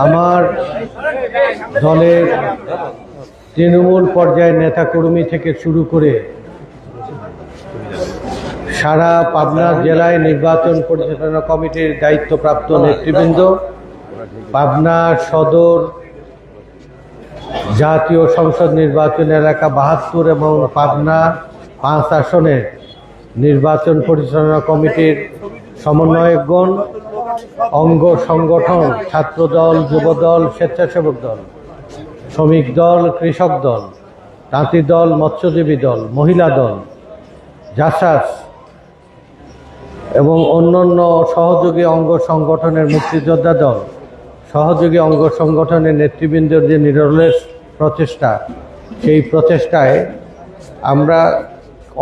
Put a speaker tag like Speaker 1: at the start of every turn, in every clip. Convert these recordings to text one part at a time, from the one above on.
Speaker 1: আমার দলের তৃণমূল পর্যায়ের নেতাকর্মী থেকে শুরু করে সারা পাবনা জেলায় নির্বাচন পরিচালনা কমিটির দায়িত্বপ্রাপ্ত নেতৃবৃন্দ, পাবনা সদর জাতীয় সংসদ নির্বাচন এলাকা ৭২ এবং পাবনা ৫ আসনের নির্বাচন পরিচালনা কমিটির সমন্বয়কগণ, অঙ্গ সংগঠন, ছাত্রদল, যুবদল, স্বেচ্ছাসেবক দল, শ্রমিক দল, কৃষক দল, তাঁতি দল, মৎস্যজীবী দল, মহিলা দল, জাসাস এবং অন্যান্য সহযোগী অঙ্গ সংগঠনের মুক্তিযোদ্ধা দল, সহযোগী অঙ্গ সংগঠনের নেতৃবৃন্দের যে নিরলস প্রচেষ্টা, সেই প্রচেষ্টায় আমরা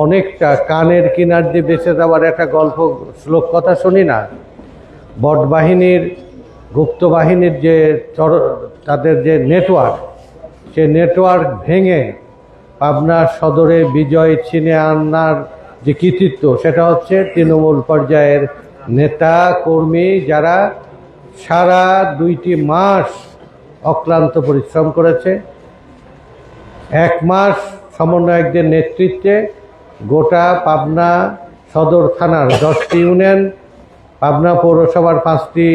Speaker 1: অনেকটা কানের কিনার দিয়ে বেঁচে যাওয়ার একটা গল্প শ্লোক কথা শুনি না, বটবাহিনীর গুপ্ত বাহিনীর যে তাদের যে নেটওয়ার্ক, সে নেটওয়ার্ক ভেঙে পাবনা সদরে বিজয় ছিনে আনার যে কৃতিত্ব, সেটা হচ্ছে তৃণমূল পর্যায়ের নেতা কর্মী যারা সারা 2টি মাস অক্লান্ত পরিশ্রম করেছে। 1 মাস সমন্বয়কদের নেতৃত্বে গোটা পাবনা সদর থানার 10টি ইউনিয়ন, পাবনা পৌরসভার 5টি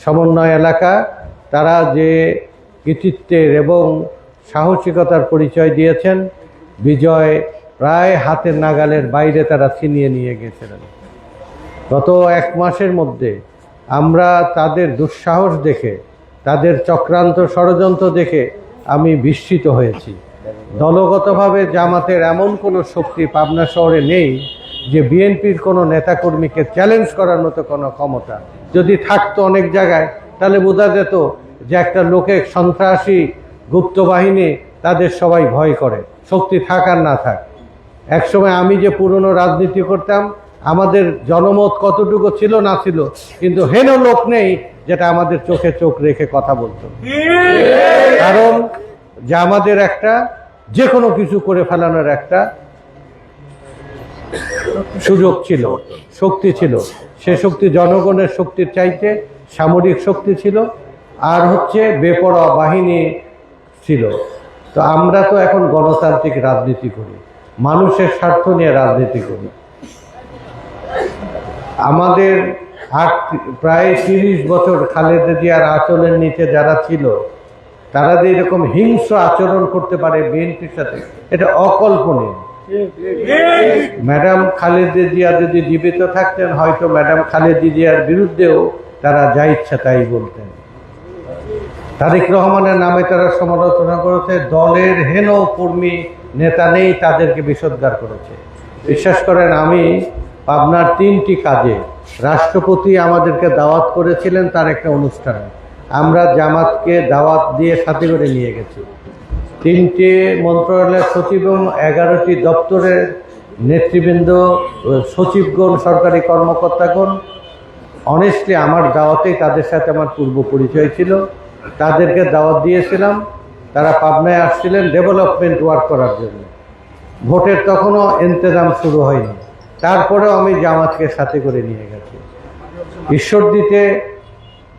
Speaker 1: সমন্বয় এলাকা, তারা যে কৃতিত্বের এবং সাহসিকতার পরিচয় দিয়েছেন, বিজয় প্রায় হাতের নাগালের বাইরে তারা ছিনিয়ে নিয়ে গেছিলেন। গত 1 মাসের মধ্যে আমরা তাদের দুঃসাহস দেখে, তাদের চক্রান্ত ষড়যন্ত্র দেখে আমি বিস্মিত হয়েছি। দলগতভাবে জামাতের এমন কোনো শক্তি পাবনা শহরে নেই যে বিএনপির কোনো নেতাকর্মীকে চ্যালেঞ্জ করার মতো কোনো ক্ষমতা যদি থাকতো অনেক জায়গায়, তাহলে বোঝা যেত যে একটা লোকে সন্ত্রাসী গুপ্ত বাহিনী, তাদের সবাই ভয় করে, শক্তি থাক আর না থাক। একসময় আমি যে পুরনো রাজনীতি করতাম, আমাদের জনমত কতটুকু ছিল না ছিল, কিন্তু হেন লোক নেই যেটা আমাদের চোখে চোখ রেখে কথা বলতো, কারণ যে আমাদের একটা যে কোনো কিছু করে ফেলানোর একটা সুযোগ ছিল, শক্তি ছিল। সে শক্তি জনগণের শক্তির চাইতে সামরিক শক্তি ছিল, আর হচ্ছে বেপরোয়া বাহিনী ছিল। তো আমরা তো এখন গণতান্ত্রিক রাজনীতি করি, মানুষের স্বার্থ নিয়ে রাজনীতি করি। আমাদের প্রায় 30 বছর খালেদা জিয়ার আঁচলের নিচে যারা ছিল, তারা যে এরকম হিংস্র আচরণ করতে পারে বিএনপির সাথে, এটা অকল্পনীয়। ম্যাডাম খালেদা জিয়া যদি জীবিত থাকতেন, হয়তো ম্যাডাম খালেদা জিয়ার বিরুদ্ধেও তারা যা ইচ্ছা তাই বলতেন। তারেক রহমানের নামে তারা সমালোচনা করেছে, দলের হেন কর্মী নেতা নেই, তাদেরকে বিষোদ্গার করেছে। বিশ্বাস করেন, আমি পাবনার 3টি কাজে রাষ্ট্রপতি আমাদেরকে দাওয়াত করেছিলেন তার একটা অনুষ্ঠানে, আমরা জামাতকে দাওয়াত দিয়ে সাথে করে নিয়ে গেছি। 3টে মন্ত্রণালয়ের সচিব এবং 11টি দপ্তরের নেতৃবৃন্দ, সচিবগণ, সরকারি কর্মকর্তাগণ, অনেস্টলি আমার দাওয়াতেই তাদের সাথে আমার পূর্ব পরিচয় ছিল, তাদেরকে দাওয়াত দিয়েছিলাম। তারা পাবনায় আসছিলেন ডেভেলপমেন্ট ওয়ার্ক করার জন্য। ভোটের তখনও ইন্তজাম শুরু হয়নি, তারপরেও আমি জামাতকে সাথে করে নিয়ে গেছি। ঈশ্বরদীতে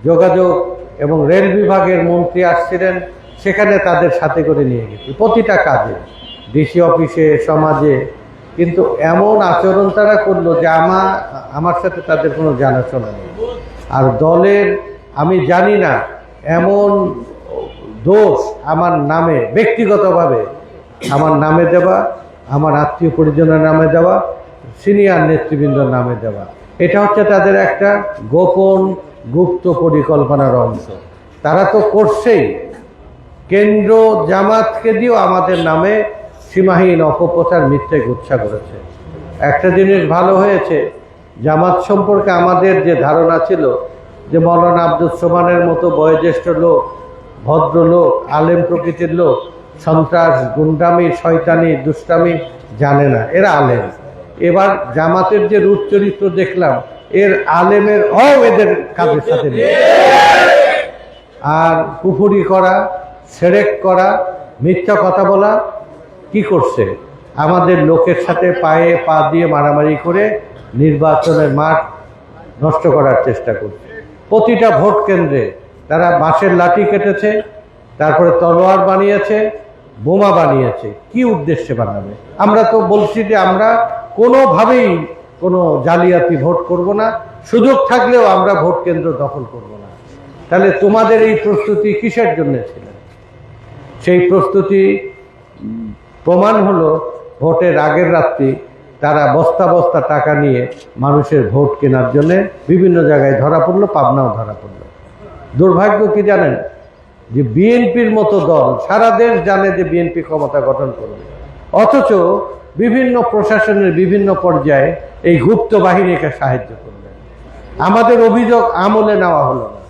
Speaker 1: যোগাযোগ এবং রেল বিভাগের মন্ত্রী আসছিলেন, সেখানে তাদের সাথে করে নিয়ে গেছি, প্রতিটা কাজে, ডিসি অফিসে, সমাজে। কিন্তু এমন আচরণ তারা করলো যে আমার সাথে তাদের কোনো জানাশোনা নেই। আর দলের আমি জানি না এমন দোষ আমার নামে, ব্যক্তিগতভাবে আমার নামে দেওয়া, আমার আত্মীয় পরিজনের নামে দেওয়া, সিনিয়র নেতৃবৃন্দর নামে দেওয়া, এটা হচ্ছে তাদের একটা গোপন গুপ্ত পরিকল্পনার অংশ। তারা তো করছেই, কেন্দ্র জামাতকে দিয়েও আমাদের নামে সীমাহীন অপপ্রচার, মিথ্যে গুচ্ছা করেছে। একটা জিনিস ভালো হয়েছে, জামাত সম্পর্কে আমাদের যে ধারণা ছিল যে মৌলানা আব্দুল সোবহানের মতো বয়োজ্যেষ্ঠ লোক, ভদ্রলোক, আলেম প্রকৃতির লোক সন্ত্রাস, গুন্ডামি, শয়তানি, দুষ্টামি জানে না, এরা আলেম। এবার জামাতের যে রূপ চরিত্র দেখলাম, এর আলেমের এদের কাজের সাথে নেই। আর কুফুরি করা, সেরেক করা, মিথ্যা কথা বলা, কি করছে? আমাদের লোকের সাথে পায়ে পা দিয়ে মারামারি করে নির্বাচনের মাঠ নষ্ট করার চেষ্টা করছে। প্রতিটা ভোট কেন্দ্রে তারা বাঁশের লাঠি কেটেছে, তারপরে তলোয়ার বানিয়েছে, বোমা বানিয়েছে। কি উদ্দেশ্যে বানাবে? আমরা তো বলছি যে আমরা কোনোভাবেই কোনো জালিয়াতি ভোট করব না, সুযোগ থাকলেও আমরা ভোট কেন্দ্র দখল করব না। তাহলে তোমাদের এই প্রস্তুতি কিসের জন্য ছিল? সেই প্রস্তুতি প্রমাণ হলো ভোটের আগের রাত্রি তারা বস্তা বস্তা টাকা নিয়ে মানুষের ভোট কেনার জন্য বিভিন্ন জায়গায় ধরা পড়লো, পাবনাও ধরা পড়লো। দুর্ভাগ্য কি জানেন? যে বিএনপির মতো দল, সারা দেশ জানে যে বিএনপি ক্ষমতা গঠন করবে, অথচ বিভিন্ন প্রশাসনের বিভিন্ন পর্যায়ে এই গুপ্ত বাহিনীকে সাহায্য করবে। আমাদের অভিযোগ আমলে নেওয়া হলো না।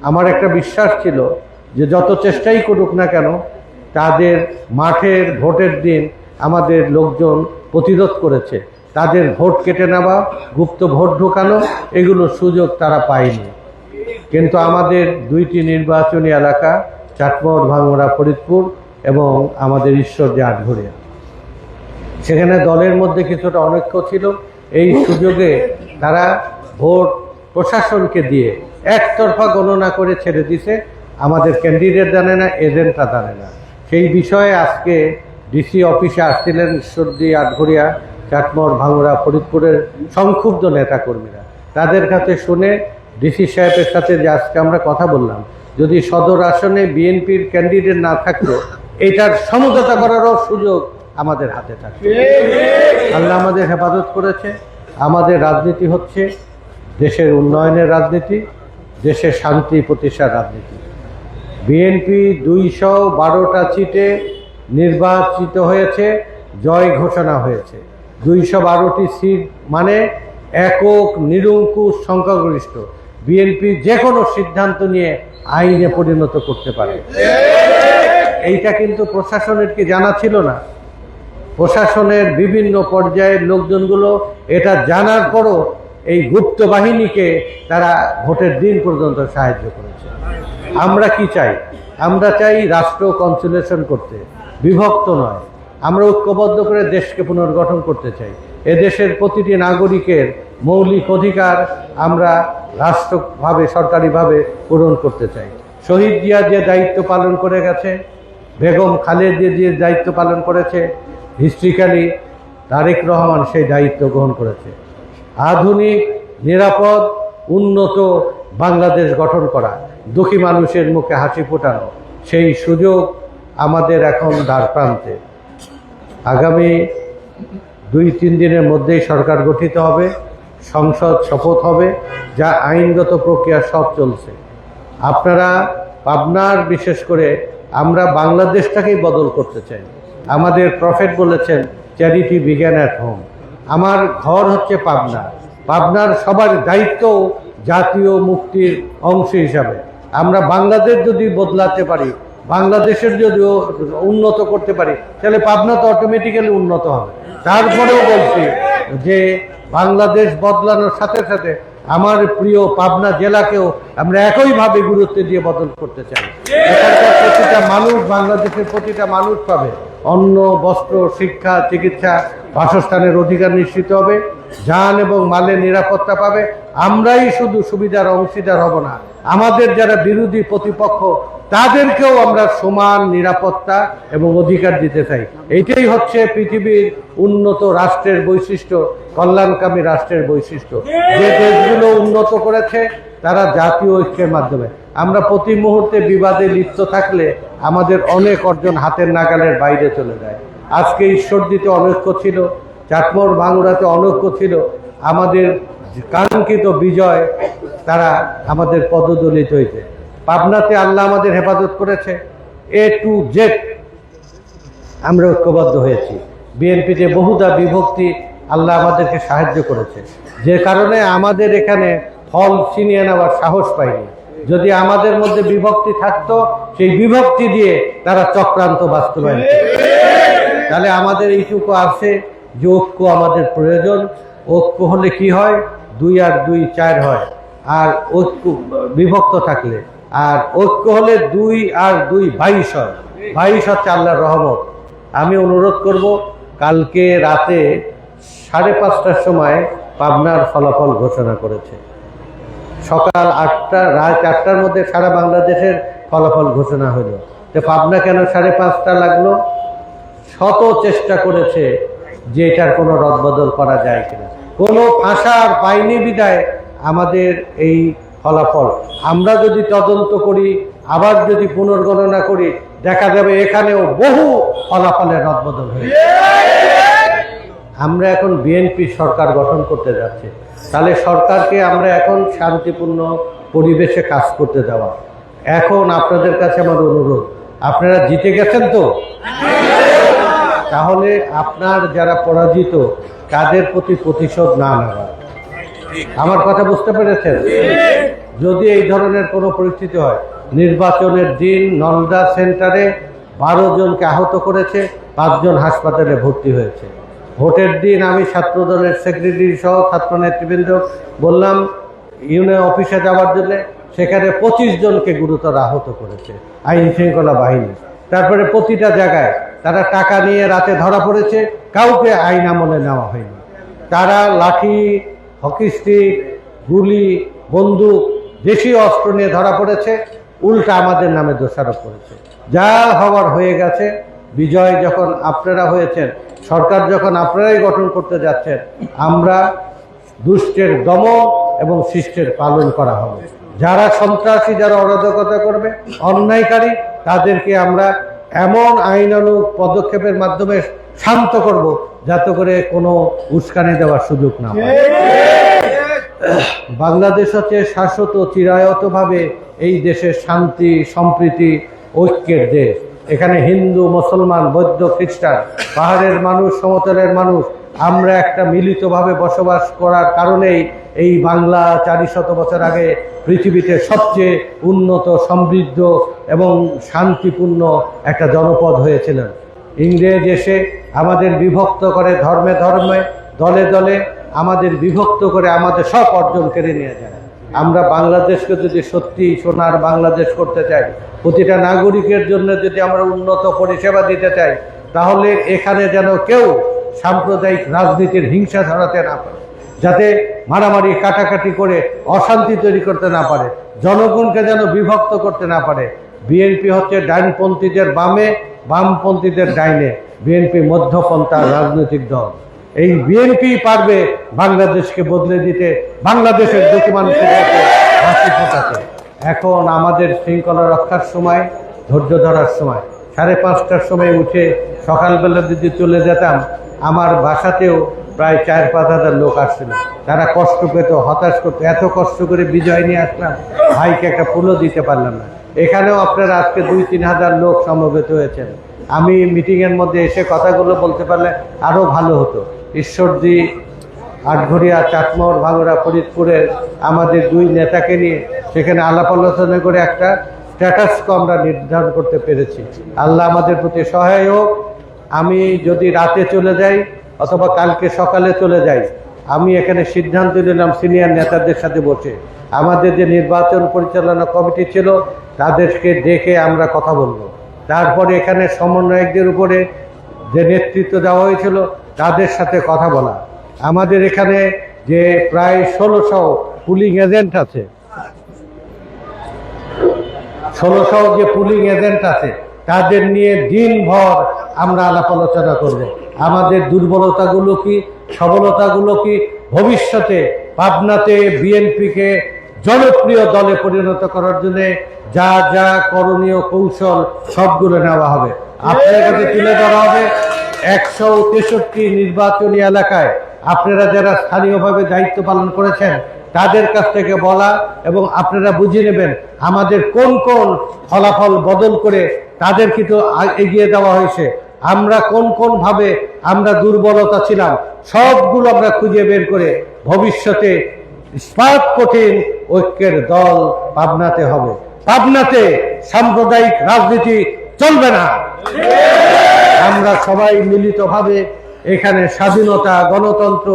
Speaker 1: আমার একটা বিশ্বাস ছিল যে যত চেষ্টাই করুক না কেন, তাদের মাঠের ভোটের দিন আমাদের লোকজন প্রতিরোধ করেছে, তাদের ভোট কেটে নেওয়া, গুপ্ত ভোট ঢোকানো, এগুলোর সুযোগ তারা পায়নি। কিন্তু আমাদের দুইটি নির্বাচনী এলাকা, চাটমোহর, ভাঙ্গুড়া, ফরিদপুর এবং আমাদের ঈশ্বরদী, আটঘরিয়া, সেখানে দলের মধ্যে কিছুটা অনৈক্য ছিল। এই সুযোগে তারা ভোট প্রশাসনকে দিয়ে একতরফা গণনা করে ছেড়ে দিছে। আমাদের ক্যান্ডিডেট জানে না, এজেন্টরা জানে না। সেই বিষয়ে আজকে ডিসি অফিসে আসছিলেন ঈশ্বরদী, আটঘরিয়া, চাটমোহর, ভাঙ্গুড়া, ফরিদপুরের সংক্ষুব্ধ নেতাকর্মীরা। তাদের কাছে শুনে ডিসি সাহেবের সাথে যে আজকে আমরা কথা বললাম, যদি সদর আসনে বিএনপির ক্যান্ডিডেট না থাকতো, এটার সমঝোতা করারও সুযোগ আমাদের হাতে থাকে। আল্লাহ আমাদের হেফাজত করেছে। আমাদের রাজনীতি হচ্ছে দেশের উন্নয়নের রাজনীতি, দেশের শান্তি প্রতিষ্ঠার রাজনীতি। বিএনপি 212টা সিটে নির্বাচিত হয়েছে, জয় ঘোষণা হয়েছে। 212টি সিট মানে একক নিরঙ্কুশ সংখ্যাগরিষ্ঠ। বিএনপি যে কোনো সিদ্ধান্ত নিয়ে আইনে পরিণত করতে পারে। এইটা কিন্তু প্রশাসনের কি জানা ছিল না? প্রশাসনের বিভিন্ন পর্যায়ের লোকজনগুলো এটা জানার পরও এই গুপ্ত বাহিনীকে তারা ভোটের দিন পর্যন্ত সাহায্য করেছে। আমরা কি চাই? আমরা চাই রাষ্ট্র কনসোলিডেশন করতে, বিভক্ত নয়। আমরা ঐক্যবদ্ধ করে দেশকে পুনর্গঠন করতে চাই। এদেশের প্রতিটি নাগরিকের মৌলিক অধিকার আমরা রাষ্ট্রভাবে, সরকারিভাবে পূরণ করতে চাই। শহীদ জিয়া যে দায়িত্ব পালন করে গেছে, বেগম খালেদা যে দায়িত্ব পালন করেছে, হিস্ট্রিক্যালি তারেক রহমান সেই দায়িত্ব গ্রহণ করেছে। আধুনিক, নিরাপদ, উন্নত বাংলাদেশ গঠন করা, দুঃখী মানুষের মুখে হাসি ফোটানো, সেই সুযোগ আমাদের এখন দ্বারপ্রান্তে। আগামী 2-3 দিনের মধ্যেই সরকার গঠিত হবে, সংসদ শপথ হবে, যা আইনগত প্রক্রিয়া সব চলছে। আপনারা পাবনার, বিশেষ করে আমরা বাংলাদেশটাকেই বদল করতে চাই। আমাদের প্রফেট বলেছেন, চ্যারিটি বিগ্যান অ্যাট হোম। আমার ঘর হচ্ছে পাবনা। পাবনার সবার দায়িত্ব জাতীয় মুক্তির অংশ হিসাবে আমরা বাংলাদেশ যদি বদলাতে পারি, বাংলাদেশের যদিও উন্নত করতে পারি, তাহলে পাবনা তো অটোমেটিক্যালি উন্নত হবে। তারপরেও বলছি যে বাংলাদেশ বদলানোর সাথে সাথে আমার প্রিয় পাবনা জেলাকেও আমরা একইভাবে গুরুত্ব দিয়ে বদল করতে চাই। এখানকার প্রতিটা মানুষ, বাংলাদেশের প্রতিটা মানুষ পাবে অন্ন, বস্ত্র, শিক্ষা, চিকিৎসা, বাসস্থানের অধিকার নিশ্চিত হবে, জান এবং মালের নিরাপত্তা পাবে। আমরাই শুধু সুবিধার অংশীদার হব না, আমাদের যারা বিরোধী প্রতিপক্ষ তাদেরকেও আমরা সমান নিরাপত্তা এবং অধিকার দিতে চাই। এইটাই হচ্ছে পৃথিবীর উন্নত রাষ্ট্রের বৈশিষ্ট্য, কল্যাণকামী রাষ্ট্রের বৈশিষ্ট্য। যে দেশগুলো উন্নত করেছে তারা জাতীয় ঐক্যের মাধ্যমে। আমরা প্রতি মুহূর্তে বিবাদে লিপ্ত থাকলে আমাদের অনেক অর্জন হাতের নাগালের বাইরে চলে যায়। আজকে ঈশ্বরদীতে অনৈক্য ছিল, চাটমোহর, ভাঙ্গুড়াতে অনৈক্য ছিল। আমাদের কাঙ্ক্ষিত বিজয় তারা আমাদের পদদলিত হয়েছে। পাবনাতে আল্লাহ আমাদের হেফাজত করেছে, A to Z আমরা ঐক্যবদ্ধ হয়েছি। বিএনপিতে বহুদা বিভক্তি আল্লাহ আমাদেরকে সাহায্য করেছে, যে কারণে আমাদের এখানে ফল ছিনিয়ে নেওয়ার সাহস পাইনি। যদি আমাদের মধ্যে বিভক্তি থাকতো, সেই বিভক্তি দিয়ে তারা চক্রান্ত বাস্তবায়ন করত। তাহলে আমাদের এইটুকু আছে যে ঐক্য আমাদের প্রয়োজন। ঐক্য হলে কি হয়? 2 আর 2 4 হয়। আর ঐক্য বিভক্ত থাকলে, আর ঐক্য হলে 2 আর 2 22 হয়। 22 হচ্ছে আল্লাহর রহমত। আমি অনুরোধ করব, কালকে রাতে 5:30টার সময় পাবনার ফলাফল ঘোষণা করেছে। সকাল 8টা রাত 4টার মধ্যে সারা বাংলাদেশের ফলাফল ঘোষণা হলো। তো পাবনা কেন 5:30টা লাগলো? শত চেষ্টা করেছে যে এটার কোনো রদবদল করা যায় কিনা, কোনো ফাঁসার পাইনি বিদায় আমাদের এই ফলাফল। আমরা যদি তদন্ত করি, আবার যদি পুনর্গণনা করি, দেখা যাবে এখানেও বহু ফলাফলের রদবদল হয়েছে। আমরা এখন বিএনপি সরকার গঠন করতে যাচ্ছি, তাহলে সরকারকে আমরা এখন শান্তিপূর্ণ পরিবেশে কাজ করতে দেওয়া। এখন আপনাদের কাছে আমার অনুরোধ, আপনারা জিতে গেছেন তো, তাহলে আপনার যারা পরাজিত তাদের প্রতি প্রতিশোধ না নেওয়া। আমার কথা বুঝতে পেরেছেন? যদি এই ধরনের কোনো পরিস্থিতি হয়, নির্বাচনের দিন নলদা সেন্টারে 12 জনকে আহত করেছে, 5 জন হাসপাতালে ভর্তি হয়েছে। ভোটের দিন আমি ছাত্র দলের সেক্রেটারি সহ ছাত্র নেতৃবৃন্দ বললাম ইউনিয়ন অফিসে যাওয়ার জন্য, সেখানে 25 জনকে গুরুতর আহত করেছে আইন শৃঙ্খলা বাহিনী। তারপরে প্রতিটা জায়গায় তারা টাকা নিয়ে রাতে ধরা পড়েছে, কাউকে আইন আমলে নেওয়া হয়নি। তারা লাঠি, হকি স্টিক, গুলি, বন্দুক, দেশীয় অস্ত্র নিয়ে ধরা পড়েছে, উল্টা আমাদের নামে দোষারোপ করেছে। যা হওয়ার হয়ে গেছে। বিজয় যখন আপনারা হয়েছেন, সরকার যখন আপনারাই গঠন করতে যাচ্ছেন, আমরা দুষ্টের দমন এবং শিষ্টের পালন করা হবে। যারা সন্ত্রাসী, যারা অরাজকতা করবে, অন্যায়কারী, তাদেরকে আমরা এমন আইনানুগ পদক্ষেপের মাধ্যমে শান্ত করব যাতে করে কোনো উস্কানি দেওয়ার সুযোগ না হয়। বাংলাদেশ হচ্ছে শাশ্বত চিরায়তভাবে এই দেশের শান্তি, সম্প্রীতি, ঐক্যের দেশ। এখানে হিন্দু, মুসলমান, বৌদ্ধ, খ্রিস্টান, পাহাড়ের মানুষ, সমতলের মানুষ, আমরা একটা মিলিতভাবে বসবাস করার কারণেই এই বাংলা 400 বছর আগে পৃথিবীতে সবচেয়ে উন্নত, সমৃদ্ধ এবং শান্তিপূর্ণ একটা জনপদ হয়েছিলেন। ইংরেজ এসে আমাদের বিভক্ত করে, ধর্মে ধর্মে, দলে দলে আমাদের বিভক্ত করে আমাদের সব অর্জন কেড়ে নিয়ে যায়। আমরা বাংলাদেশকে যদি সত্যি সোনার বাংলাদেশ করতে চাই, প্রতিটা নাগরিকের জন্য যদি আমরা উন্নত পরিষেবা দিতে চাই, তাহলে এখানে যেন কেউ সাম্প্রদায়িক রাজনীতির হিংসা ছড়াতে না পারে, যাতে মারামারি কাটাকাটি করে অশান্তি তৈরি করতে না পারে, জনগণকে যেন বিভক্ত করতে না পারে। বিএনপি হচ্ছে ডাইনপন্থীদের বামে, বামপন্থীদের ডাইনে, বিএনপি মধ্যপন্থার রাজনৈতিক দল। এই বিএনপি পারবে বাংলাদেশকে বদলে দিতে, বাংলাদেশের দুঃখী মানুষের হাসি ফোটাতে। এখন আমাদের শৃঙ্খলা রক্ষার সময়, ধৈর্য ধরার সময়। 5:30টার সময় উঠে সকালবেলা যদি চলে যেতাম, আমার বাসাতেও প্রায় 4-5 হাজার লোক আসছিল। তারা কষ্ট পেত, হতাশ করতো, এত কষ্ট করে বিজয় নিয়ে আসলাম, ভাইকে একটা ফুলও দিতে পারলাম না। এখানেও আপনারা আজকে 2-3 হাজার লোক সমবেত হয়েছেন। আমি মিটিংয়ের মধ্যে এসে কথাগুলো বলতে পারলে আরও ভালো হতো। ঈশ্বরদী, আটঘরিয়া, চাটমোহর, ভাঙড়া, ফরিদপুরের আমাদের 2 নেতাকে নিয়ে সেখানে আলাপ আলোচনা করে একটা স্ট্যাটাসকো আমরা নির্ধারণ করতে পেরেছি। আল্লাহ আমাদের প্রতি সহায় হোক। আমি যদি রাতে চলে যাই অথবা কালকে সকালে চলে যাই, আমি এখানে সিদ্ধান্ত নিলাম সিনিয়র নেতাদের সাথে বসে, আমাদের যে নির্বাচন পরিচালনা কমিটি ছিল তাদেরকে ডেকে আমরা কথা বলবো। তারপরে এখানে সমন্বয়কদের উপরে যে নেতৃত্ব দেওয়া হয়েছিল তাদের সাথে কথা বলা। আমাদের এখানে যে প্রায় 1600 পুলিং এজেন্ট আছে, 1600 যে পুলিং এজেন্ট আছে, তাদের নিয়ে দিনভর আমরা আলাপ আলোচনা করব। আমাদের দুর্বলতাগুলো কি, সবলতাগুলো কি, ভবিষ্যতে পাবনাতে বিএনপিকে জনপ্রিয় দলে পরিণত করার জন্য যা যা করণীয় কৌশল সবগুলো নেওয়া হবে, আপনার কাছে তুলে ধরা হবে। 163 নির্বাচনী এলাকায় আপনারা যারা স্থানীয়ভাবে দায়িত্ব পালন করেছেন তাদের কাছ থেকে বলা এবং আপনারা বুঝে নেবেন আমাদের কোন কোন ফলাফল বদল করে তাদের কিন্তু এগিয়ে দেওয়া হয়েছে, আমরা কোন কোন ভাবে আমরা দুর্বলতা ছিলাম, সবগুলো আমরা খুঁজে বের করে ভবিষ্যতে ইস্পাত কঠিন ঐক্যের দল পাবনাতে হবে। পাবনাতে সাম্প্রদায়িক রাজনীতি চলবে না। আমরা সবাই মিলিতভাবে এখানে স্বাধীনতা, গণতন্ত্র,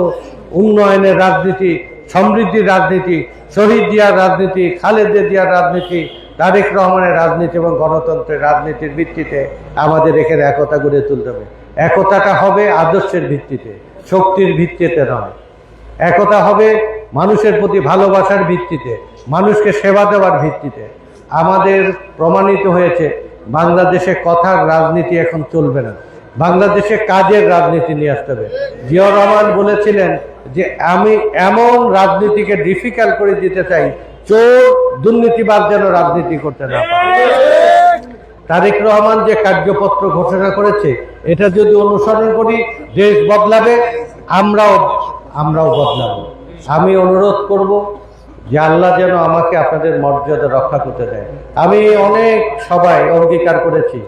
Speaker 1: উন্নয়নের রাজনীতি, সমৃদ্ধির রাজনীতি, শহীদ জিয়ার রাজনীতি, খালেদা জিয়ার রাজনীতি, তারেক রহমানের রাজনীতি এবং গণতন্ত্রের রাজনীতির ভিত্তিতে আমাদের এখানে একতা গড়ে তুলতে হবে। একতাটা হবে আদর্শের ভিত্তিতে, শক্তির ভিত্তিতে নয়। একতা হবে মানুষের প্রতি ভালোবাসার ভিত্তিতে, মানুষকে সেবা দেওয়ার ভিত্তিতে। আমাদের প্রমাণিত হয়েছে বাংলাদেশে কথার রাজনীতি এখন চলবে না, বাংলাদেশে কাজের রাজনীতি নিয়ে আসতে হবে। জিয়াউর রহমান বলেছিলেন যে আমি এমন রাজনীতিকে ডিফিকাল্ট করে দিতে চাই, চোর দুর্নীতিবাদ যেন রাজনীতি করতে না পারে। তারেক রহমান যে কার্যপত্র ঘোষণা করেছে, এটা যদি অনুসরণ করি দেশ বদলাবে, আমরাও বদলাবো। আমি অনুরোধ করব যে আল্লাহ যেন আমাকে আপনাদের মর্যাদা রক্ষা করতে দেয়। আমি অনেক সবাই অঙ্গীকার করেছি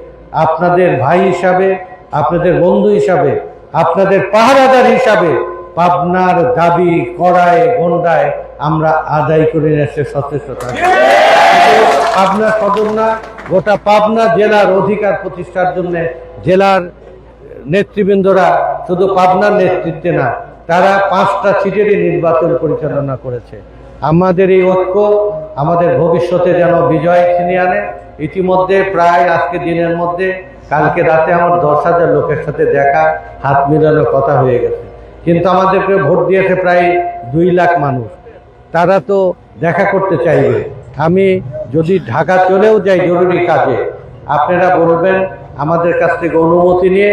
Speaker 1: আপনাদের ভাই হিসাবে, আপনাদের বন্ধু হিসাবে, আপনাদের পাহারাদার হিসাবে পাবনার দাবি কড়ায় গন্ডায় আমরা আদায় করে নিতে সচেষ্ট থাকি। পাবনা সদর না, গোটা পাবনা জেলার অধিকার প্রতিষ্ঠার জন্য জেলার নেতৃবৃন্দরা শুধু পাবনার নেতৃত্বে না, তারা 5টা সিটেরই নির্বাচন পরিচালনা করেছে। আমাদের এই ঐক্য আমাদের ভবিষ্যতে যেন বিজয় ছিনিয়ে আনে। ইতিমধ্যে প্রায় আজকে দিনের মধ্যে, কালকে রাতে আমার 10,000 লোকের সাথে দেখা, হাত মিলানোর কথা হয়ে গেছে। কিন্তু আমাদেরকে ভোট দিয়েছে প্রায় 2 লাখ মানুষ, তারা তো দেখা করতে চাইবে। আমি যদি ঢাকা চলেও যাই জরুরি কাজে, আপনারা বলবেন আমাদের কাছ থেকে অনুমতি নিয়ে,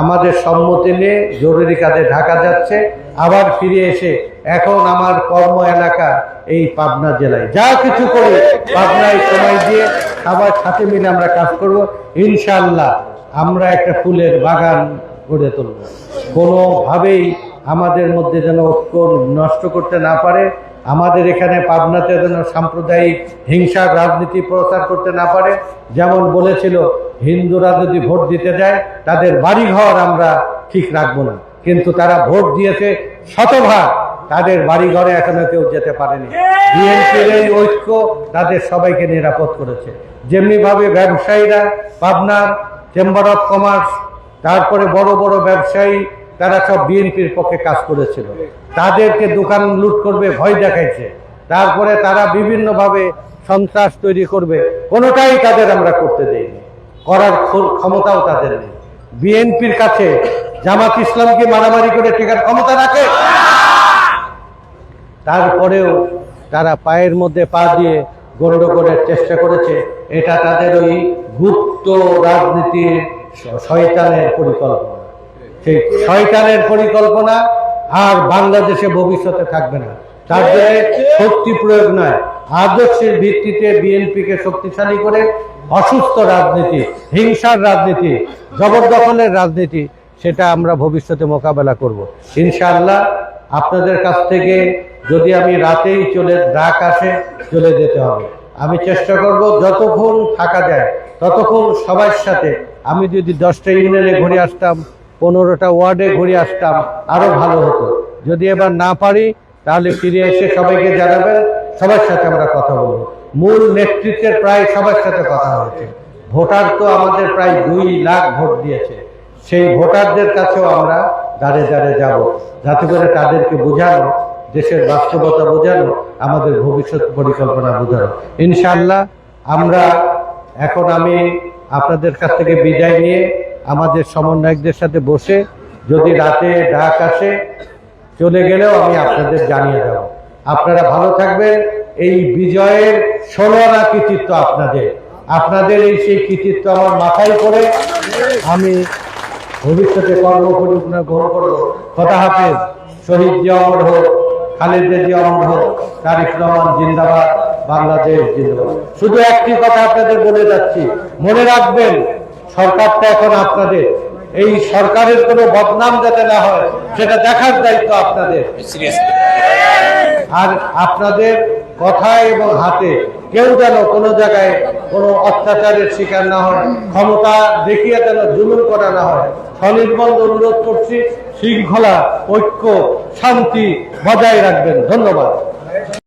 Speaker 1: আমাদের সম্মতি নিয়ে জরুরি কাজে ঢাকা যাচ্ছে, আবার ফিরে এসে এখন আমার কর্ম এলাকা এই পাবনা জেলায়, যা কিছু করে পাবনায় সময় দিয়ে আবার সাথে মিলে আমরা কাজ করব। ইনশাআল্লাহ আমরা একটা ফুলের বাগান গড়ে তুলব। কোনোভাবেই আমাদের মধ্যে যেন ঐক্য নষ্ট করতে না পারে, আমাদের এখানে পাবনাতে যেন সাম্প্রদায়িক হিংসার রাজনীতি প্রচার করতে না পারে। যেমন বলেছিল হিন্দুরা যদি ভোট দিতে যায় তাদের বাড়িঘর আমরা ঠিক রাখবো না, কিন্তু তারা ভোট দিয়েছে শতভাগ, তাদের বাড়িঘরে এখনো কেউ যেতে পারেনি। বিএনপির এই ঐক্য তাদের সবাইকে নিরাপদ করেছে। যেমনিভাবে ব্যবসায়ীরা পাবনার চেম্বার অফ কমার্স, তারপরে বড় বড় ব্যবসায়ী, তারা সব বিএনপির পক্ষে কাজ করেছিল। তাদেরকে দোকান লুট করবে ভয় দেখাইছে, তারপরে তারা বিভিন্নভাবে সন্ত্রাস তৈরি করবে, কোনোটাই তাদের আমরা করতে দেইনি, করার ক্ষমতাও তাদের নেই। বিএনপির কাছে জামাত ইসলামকে মারামারি করে টেকার ক্ষমতা রাখে? তারপরেও তারা পায়ের মধ্যে পা দিয়ে গন্ডগোলের চেষ্টা করেছে। এটা তাদের ওই গুপ্ত রাজনীতির শয়তানের পরিকল্পনা। সেই শয়তানের পরিকল্পনা আর বাংলাদেশে ভবিষ্যতে থাকবে না। তার জন্য শক্তি প্রয়োগ নয়, আদর্শের ভিত্তিতে বিএনপিকে শক্তিশালী করে অসুস্থ রাজনীতি, হিংসার রাজনীতি, জবরদখলের রাজনীতি, সেটা আমরা ভবিষ্যতে মোকাবেলা করব ইনশাআল্লাহ। আপনাদের কাছ থেকে যদি আমি রাতেই ডাক আসে চলে যেতে হবে। আমি চেষ্টা করব যতক্ষণ থাকা যায় ততক্ষণ সবার সাথে। আমি যদি 10টা ইউনিয়নে ঘুরে আসতাম, 15টা ওয়ার্ডে ঘুরে আসতাম, আরো ভালো হতো। যদি এবার না পারি তাহলে ফিরে এসে সবাইকে জানাবেন, সবার সাথে আমরা কথা বলবো। মূল নেতৃত্বের প্রায় সবার সাথে কথা হয়েছে। ভোটার তো আমাদের প্রায় 2 লাখ ভোট দিয়েছে, সেই ভোটারদের কাছেও আমরা দাঁড়ে দাঁড়ে যাব, যাতে করে তাদেরকে বোঝানো, দেশের বাস্তবতা বোঝানো, আমাদের ভবিষ্যৎ পরিকল্পনা বোঝানো। ইনশাআল্লাহ আমি আপনাদের কাছ থেকে বিদায় নিয়ে আমাদের সমন্বয়কদের সাথে বসে, যদি রাতে ডাক আসে চলে গেলেও আমি আপনাদের জানিয়ে যাব। আপনারা ভালো থাকবেন। এই বিজয়ের 16 আনা কৃতিত্ব আপনাদের এই সেই কৃতিত্ব আমার মাথায় করে আমি ভবিষ্যতে কর্মপরিকল্পনা গ্রহণ করবো। খোদা হাফেজ। শহীদ জিয়া অমর হোক, খালেদা জিয়া অমর হোক, তারেক রহমান জিন্দাবাদ, বাংলাদেশ জিন্দাবাদ। শুধু একটি কথা আপনাদের বলে যাচ্ছি, মনে রাখবেন সরকারটা এখন আপনাদের। এই সরকারের কোনো বদনাম যাতে না হয় সেটা দেখার দায়িত্ব আপনাদের। আর আপনাদের কথায় এবং হাতে কেউ যেন কোনো জায়গায় কোনো অত্যাচারের শিকার না হয়, ক্ষমতা দেখিয়ে যেন জুলুম করা না হয়। স্বনির্বন্ধ অনুরোধ করছি, শৃঙ্খলা, ঐক্য, শান্তি বজায় রাখবেন। ধন্যবাদ।